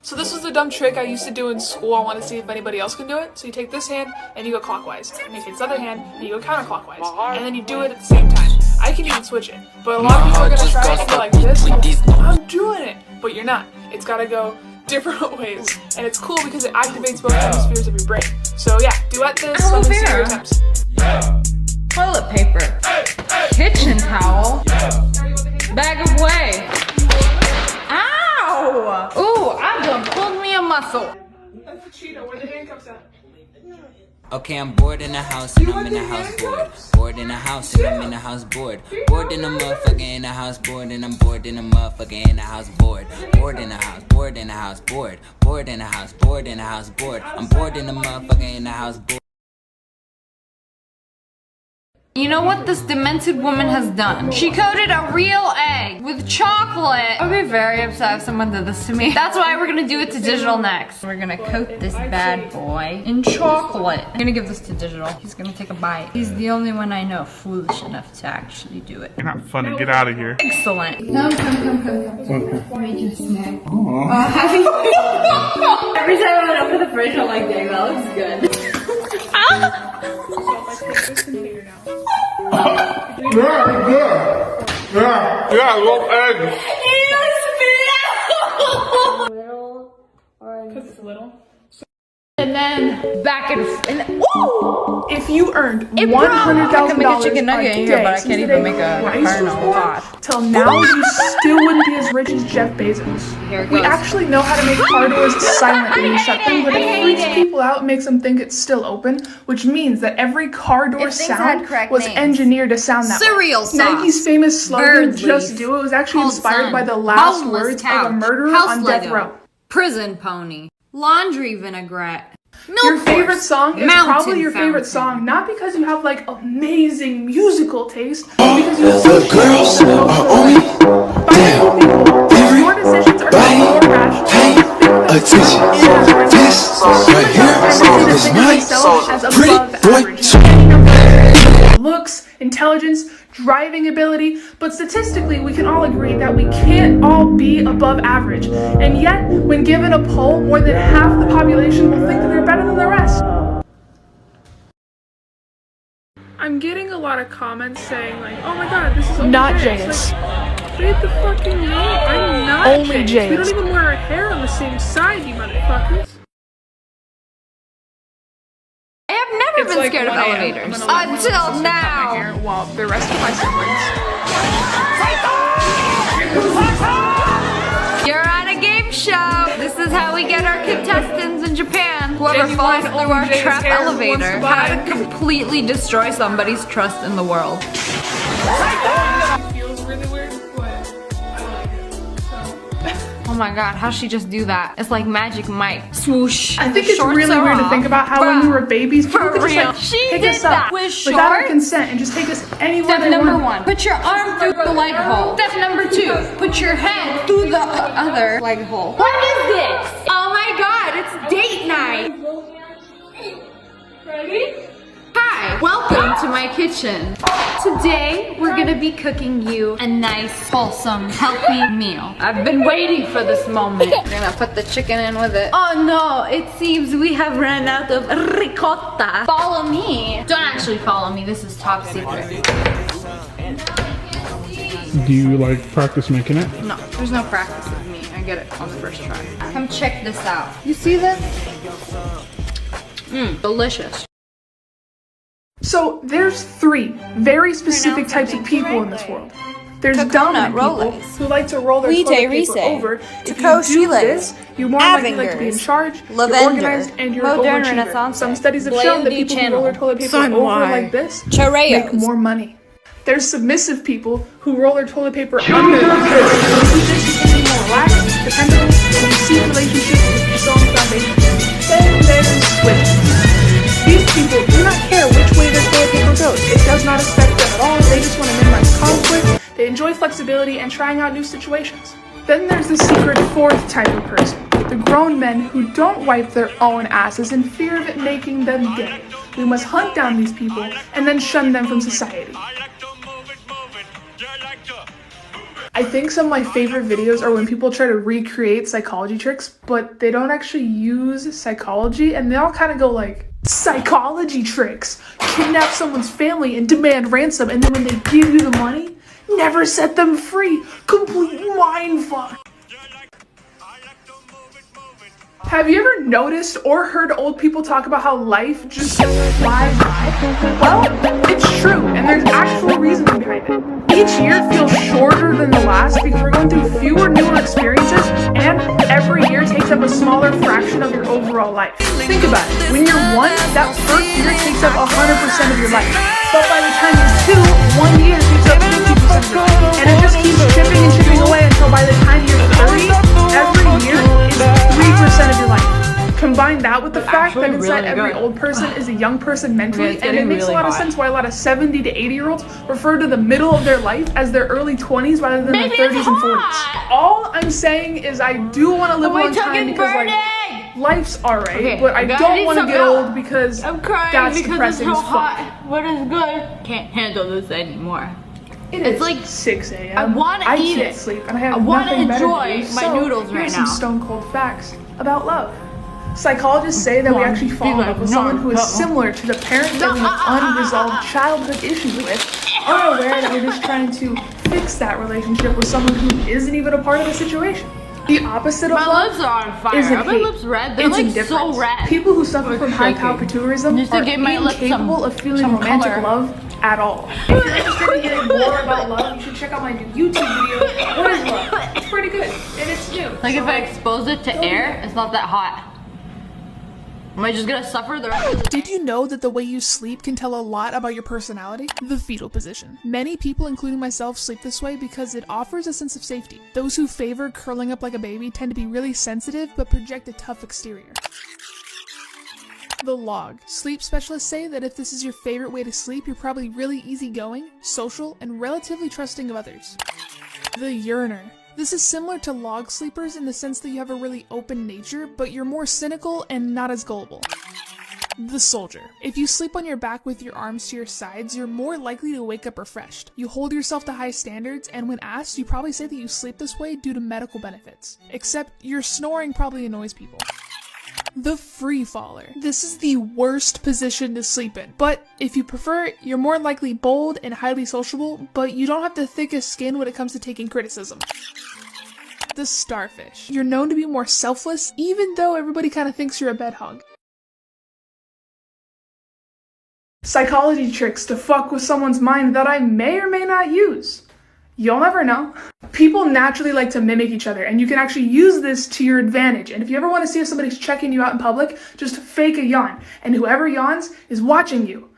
So this was the dumb trick I used to do in school. I want to see if anybody else can do it. So you take this hand and you go clockwise, and you take this other hand and you go counterclockwise, and then you do it at the same time. I can even switch it, but a lot of people are gonna try it and go like this. I'm doing it, but you're not. It's gotta go different ways, and it's cool because it activates both hemispheres of your brain. So yeah, duet this. Let me see your attempts. Toilet paper, kitchen towel, bag of whey. Ow! Ooh, I done pulled me a muscle. That's the Cheeto, where the handcuffs at? Okay, I'm bored in the house and I'm in the house bored. Bored in the house and I'm in the house bored. Bored in the motherfucker in the house bored and I'm bored in the motherfucker in the house bored. Bored in the house, bored in the house bored. Bored in the house, bored in the house bored. I'm bored in the motherfucker in the house bored. You know what this demented woman has done? She coated a real egg with chocolate. I would be very upset if someone did this to me. That's why we're gonna do it to digital next. We're gonna coat this bad boy in chocolate. I'm gonna give this to digital. He's gonna take a bite. He's the only one I know foolish enough to actually do it. You're not funny. Get out of here. Excellent. Come. Make you snack. Every time I open the fridge, I'm like, dang, that looks good. Yeah, I love eggs. Little or Because it's little. And then back and ooh! If you earned I $100,000 can make a chicken nugget in here, but I can't even make a carnal pot. Till now, you still wouldn't be as rich as Jeff Bezos. Here it We goes. actually know how to make car doors silent when you shut them, but it freaks people out and makes them think it's still open, which means that every car door If things had sound correct was names. engineered to sound that Cereal way. sauce. Nike's famous slogan, Bird "Just leaf. Do It," was actually Cold inspired sun. by the last Boneless words of couch. a murderer House on death Lego. row. Prison pony. Laundry vinaigrette. Milk Your favorite horse. song is Mountain probably your favorite fountain. song, not because you have like amazing musical taste, but because you associate girls it with are social on me. life. Bible people, your decisions are more rational than Attention. This right here is my pretty boy. looks, intelligence, driving ability, but statistically we can all agree that we can't all be above average. And yet, when given a poll, more than half the population will think that they're better than the rest. I'm getting a lot of comments saying like, oh my god, this is not Jayus. Like, read the fucking name. I'm not only Jayus. We don't even wear our hair on the same side, you motherfuckers. I have never been scared of elevators. Until now. While the rest of my siblings. You're on a game show. This is how we get our contestants in Japan. Whoever Genuine falls through our OJ's trap hair elevator. wants to How buy. to completely destroy somebody's trust in the world. It feels really weird, but I like it. So. Oh my god, how'd she just do that? It's like Magic Mike. Swoosh. I think it's Shorts really are weird to off. think about how when we were babies, people For could just real. like She pick did us up that with without our shorts? consent and just take us anywhere Step they number wanted. 1, put your arm through the leg hole. Step number 2, put your head through the other leg hole. What is this? Oh my god, it's date night. Ready? Hi, welcome to my kitchen. Today, we're gonna be cooking you a nice, wholesome, healthy meal. I've been waiting for this moment. We're gonna put the chicken in with it. Oh no, it seems we have run out of ricotta. Follow me. Don't actually follow me, this is top secret. Do you like practice making it? No, there's no practice with me. I get it on the first try. Come check this out. You see this? Mmm, delicious. So there's 3 very specific types of people in this world. There's dominant people who like to roll their toilet paper over. If you do this, you're more likely like to be in charge, you're organized, and you're an overachiever. Some studies have shown that people who roll their toilet paper over like this make more money. There's submissive people who roll their toilet paper under like this. You just become more relaxed, dependable, and you see relationships with your strong foundation. Then there's switches. These people do not care which way their toilet paper goes. It does not affect them at all. They just want to minimize conflict. They enjoy flexibility and trying out new situations. Then there's the secret 4th type of person. The grown men who don't wipe their own asses in fear of it making them gay. We must hunt down these people and then shun them from society. I think some of my favorite videos are when people try to recreate psychology tricks, but they don't actually use psychology, and they all kind of go like, psychology tricks, kidnap someone's family and demand ransom, and then when they give you the money, never set them free. Complete mindfuck. Have you ever noticed or heard old people talk about how life just flies by? Well, it's true, and there's actual reasoning behind it. Each year feels shorter than the last because we're going through fewer newer experiences, and every year takes up a smaller fraction of your overall life. Think about it. When you're 1, that first year takes up 100% of your life. But by the time you're 2, 1 year takes up 50% of your life. And it just keeps chipping and chipping away until by the time you're 30, every year is 3% of your life. Combine that with the fact that inside every old person is a young person mentally, and it makes a lot of sense why a lot of 70 to 80-year-olds refer to the middle of their life as their early 20s rather than their 30s and 40s. All I'm saying is I do want to live a long time because like life's alright, but I don't want to get old because that's depressing as fuck. What is good? Can't handle this anymore. It's like 6 a.m. I want to eat can't it. sleep, and I have want to nothing better enjoy to do. my noodles right here's now. some stone cold facts about love. Psychologists say that we actually fall in love with someone who is similar to the parent that we have unresolved childhood issues with, unaware that we're just trying to fix that relationship with someone who isn't even a part of the situation. The opposite of love my lips are on fire. isn't Are my hate. lips red? They're It's like indifference. so red. People who suffer from high palpitourism Just to are give my lips incapable of feeling some romantic color. love at all. If you're interested in hearing more about love, you should check out my new YouTube video, What is Love? It's pretty good, and it's new. Like if I expose it to air, it's not that hot. Am I just gonna suffer the rest of the day? Did you know that the way you sleep can tell a lot about your personality? The fetal position. Many people, including myself, sleep this way because it offers a sense of safety. Those who favor curling up like a baby tend to be really sensitive but project a tough exterior. The log. Sleep specialists say that if this is your favorite way to sleep, you're probably really easygoing, social, and relatively trusting of others. The yearner. This is similar to log sleepers in the sense that you have a really open nature, but you're more cynical and not as gullible. The soldier. If you sleep on your back with your arms to your sides, you're more likely to wake up refreshed. You hold yourself to high standards, and when asked, you probably say that you sleep this way due to medical benefits. Except your snoring probably annoys people. The free faller. This is the worst position to sleep in, but if you prefer it, you're more likely bold and highly sociable, but you don't have the thickest skin when it comes to taking criticism. The starfish. You're known to be more selfless, even though everybody kind of thinks you're a bed hog. Psychology tricks to fuck with someone's mind that I may or may not use. You'll never know. People naturally like to mimic each other, and you can actually use this to your advantage. And if you ever want to see if somebody's checking you out in public, just fake a yawn, and whoever yawns is watching you.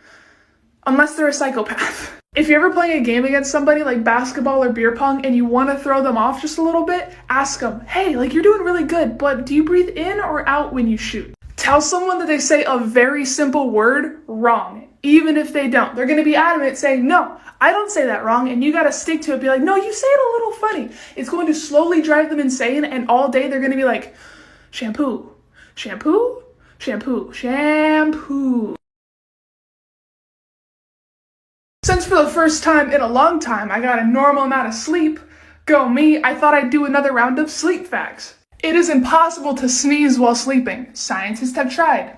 Unless they're a psychopath. If you're ever playing a game against somebody like basketball or beer pong and you want to throw them off just a little bit, ask them, hey, like you're doing really good, but do you breathe in or out when you shoot? Tell someone that they say a very simple word wrong, even if they don't. They're going to be adamant saying, no, I don't say that wrong, and you got to stick to it. Be like, no, you say it a little funny. It's going to slowly drive them insane, and all day they're going to be like, shampoo, shampoo, shampoo, shampoo. Since for the first time in a long time I got a normal amount of sleep, go me, I thought I'd do another round of sleep facts. It is impossible to sneeze while sleeping. Scientists have tried.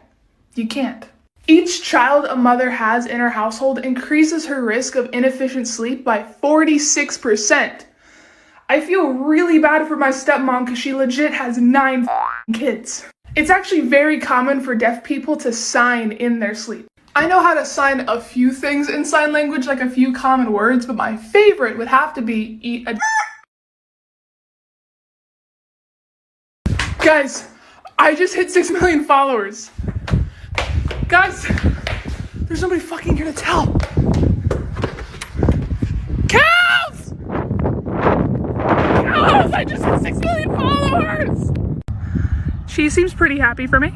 You can't. Each child a mother has in her household increases her risk of inefficient sleep by 46%. I feel really bad for my stepmom because she legit has 9 kids. It's actually very common for deaf people to sign in their sleep. I know how to sign a few things in sign language, like a few common words, but my favorite would have to be eat a Guys, I just hit 6 million followers. Guys, there's nobody fucking here to tell. Cows! Cows! I just hit 6 million followers! She seems pretty happy for me.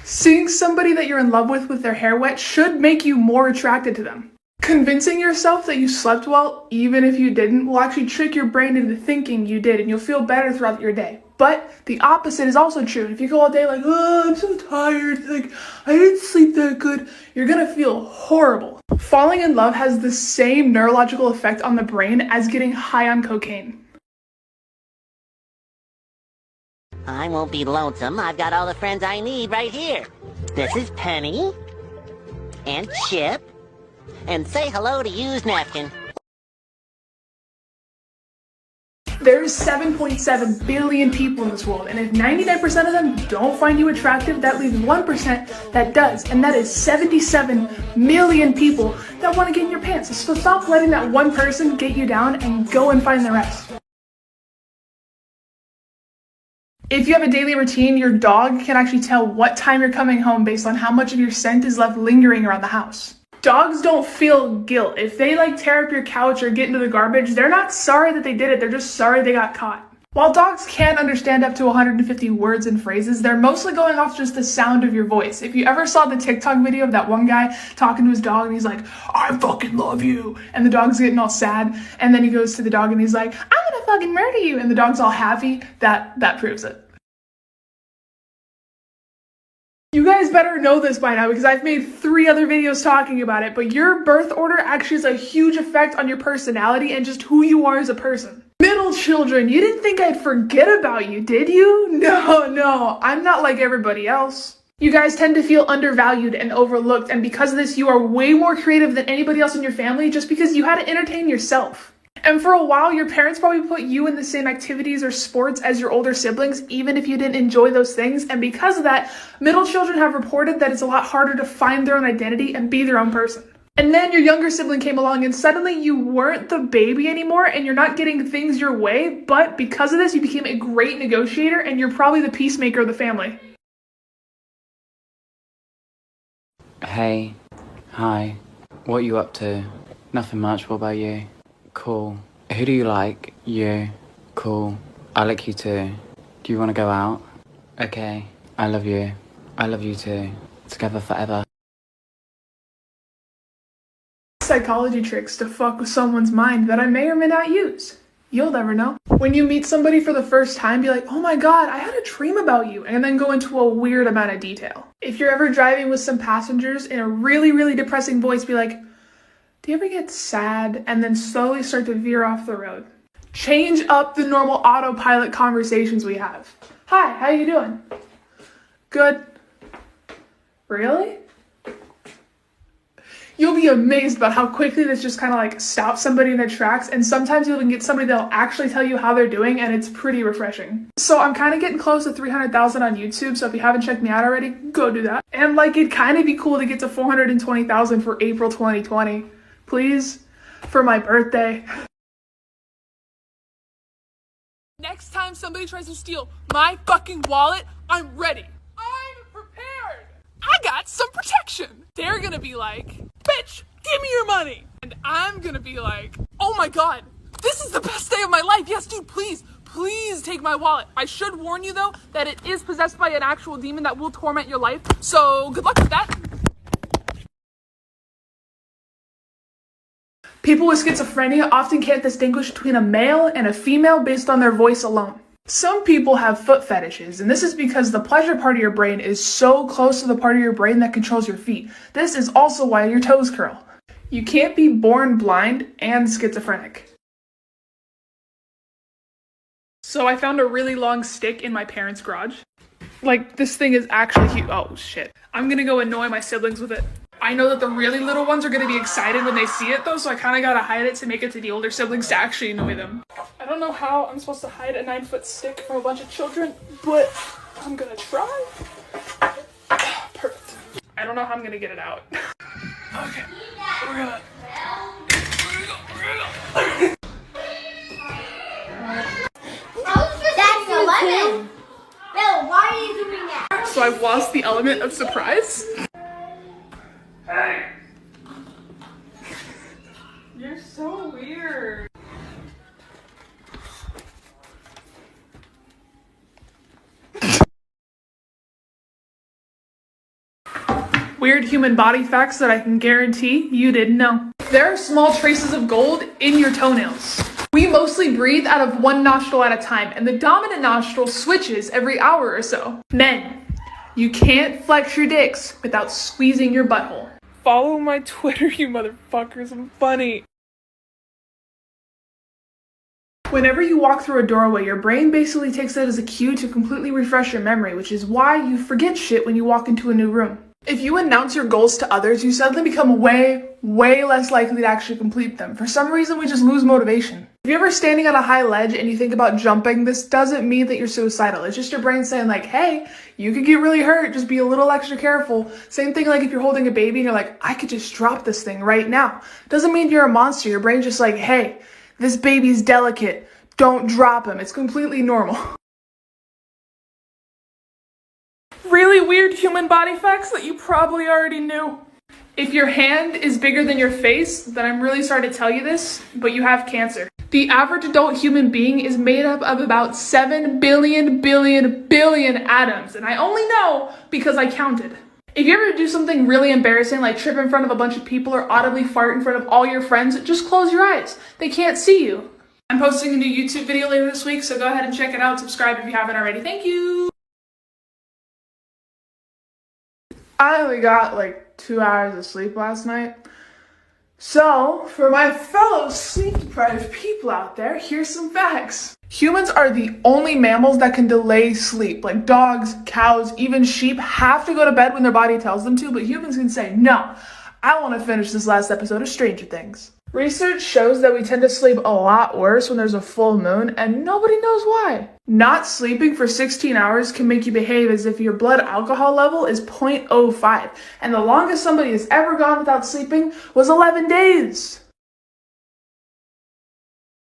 Seeing somebody that you're in love with their hair wet should make you more attracted to them. Convincing yourself that you slept well, even if you didn't, will actually trick your brain into thinking you did, and you'll feel better throughout your day. But the opposite is also true. If you go all day like, oh, I'm so tired, like, I didn't sleep that good, you're gonna feel horrible. Falling in love has the same neurological effect on the brain as getting high on cocaine. I won't be lonesome. I've got all the friends I need right here. This is Penny. And Chip. And say hello to Used Napkin. There's 7.7 billion people in this world, and if 99% of them don't find you attractive, that leaves 1% that does, and that is 77 million people that want to get in your pants. So stop letting that one person get you down and go and find the rest. If you have a daily routine, your dog can actually tell what time you're coming home based on how much of your scent is left lingering around the house. Dogs don't feel guilt. If they like tear up your couch or get into the garbage, they're not sorry that they did it, they're just sorry they got caught. While dogs can understand up to 150 words and phrases, they're mostly going off just the sound of your voice. If you ever saw the TikTok video of that one guy talking to his dog and he's like, I fucking love you, and the dog's getting all sad, and then he goes to the dog and he's like, I'm gonna fucking murder you, and the dog's all happy, that proves it. You guys better know this by now because I've made 3 other videos talking about it, but your birth order actually has a huge effect on your personality and just who you are as a person. Middle children, you didn't think I'd forget about you, did you? No, I'm not like everybody else. You guys tend to feel undervalued and overlooked, and because of this, you are way more creative than anybody else in your family just because you had to entertain yourself. And for a while, your parents probably put you in the same activities or sports as your older siblings, even if you didn't enjoy those things. And because of that, middle children have reported that it's a lot harder to find their own identity and be their own person. And then your younger sibling came along and suddenly you weren't the baby anymore and you're not getting things your way. But because of this, you became a great negotiator and you're probably the peacemaker of the family. Hey. Hi. What are you up to? Nothing much. What about you? Cool. Who do you like? You. Cool. I like you too. Do you want to go out? Okay. I love you. I love you too. Together forever. Psychology tricks to fuck with someone's mind that I may or may not use. You'll never know. When you meet somebody for the first time, be like, oh my god, I had a dream about you, and then go into a weird amount of detail. If you're ever driving with some passengers in a really depressing voice, be like, do you ever get sad? And then slowly start to veer off the road. Change up the normal autopilot conversations we have. Hi, how you doing? Good. Really? You'll be amazed about how quickly this just kind of like stops somebody in their tracks, and sometimes you'll even get somebody that'll actually tell you how they're doing, and it's pretty refreshing. So I'm kind of getting close to 300,000 on YouTube, so if you haven't checked me out already, go do that. And like, it'd kind of be cool to get to 420,000 for April 2020. Please, for my birthday. Next time somebody tries to steal my fucking wallet, I'm ready. I'm prepared. I got some protection. They're gonna be like, bitch, give me your money. And I'm gonna be like, oh my god, this is the best day of my life. Yes, dude, please take my wallet. I should warn you though, that it is possessed by an actual demon that will torment your life. So good luck with that. People with schizophrenia often can't distinguish between a male and a female based on their voice alone. Some people have foot fetishes, and this is because the pleasure part of your brain is so close to the part of your brain that controls your feet. This is also why your toes curl. You can't be born blind and schizophrenic. So I found a really long stick in my parents' garage. Like, this thing is actually huge. Oh shit. I'm gonna go annoy my siblings with it. I know that the really little ones are going to be excited when they see it though, so I kind of got to hide it to make it to the older siblings to actually annoy them. I don't know how I'm supposed to hide a 9-foot stick from a bunch of children, but I'm going to try. Perfect. I don't know how I'm going to get it out. Okay, we're gonna go. That's 11. No, why are you doing that? So I've lost the element of surprise. Hey! You're so weird. Weird human body facts that I can guarantee you didn't know. There are small traces of gold in your toenails. We mostly breathe out of one nostril at a time, and the dominant nostril switches every hour or so. Men, you can't flex your dicks without squeezing your butthole. Follow my Twitter, you motherfuckers. I'm funny. Whenever you walk through a doorway, your brain basically takes that as a cue to completely refresh your memory, which is why you forget shit when you walk into a new room. If you announce your goals to others, you suddenly become way less likely to actually complete them. For some reason, we just lose motivation. If you're ever standing on a high ledge and you think about jumping, this doesn't mean that you're suicidal. It's just your brain saying like, hey, you could get really hurt, just be a little extra careful. Same thing like if you're holding a baby and you're like, I could just drop this thing right now. Doesn't mean you're a monster. Your brain's just like, hey, this baby's delicate. Don't drop him. It's completely normal. Really weird human body facts that you probably already knew. If your hand is bigger than your face, then I'm really sorry to tell you this, but you have cancer. The average adult human being is made up of about 7 billion atoms, and I only know because I counted. If you ever do something really embarrassing, like trip in front of a bunch of people or audibly fart in front of all your friends, just close your eyes. They can't see you. I'm posting a new YouTube video later this week, so go ahead and check it out. Subscribe if you haven't already. Thank you. I only got like 2 hours of sleep last night. So, for my fellow sleep-deprived people out there, here's some facts. Humans are the only mammals that can delay sleep. Like dogs, cows, even sheep have to go to bed when their body tells them to, but humans can say, no, I want to finish this last episode of Stranger Things. Research shows that we tend to sleep a lot worse when there's a full moon, and nobody knows why. Not sleeping for 16 hours can make you behave as if your blood alcohol level is 0.05, and the longest somebody has ever gone without sleeping was 11 days.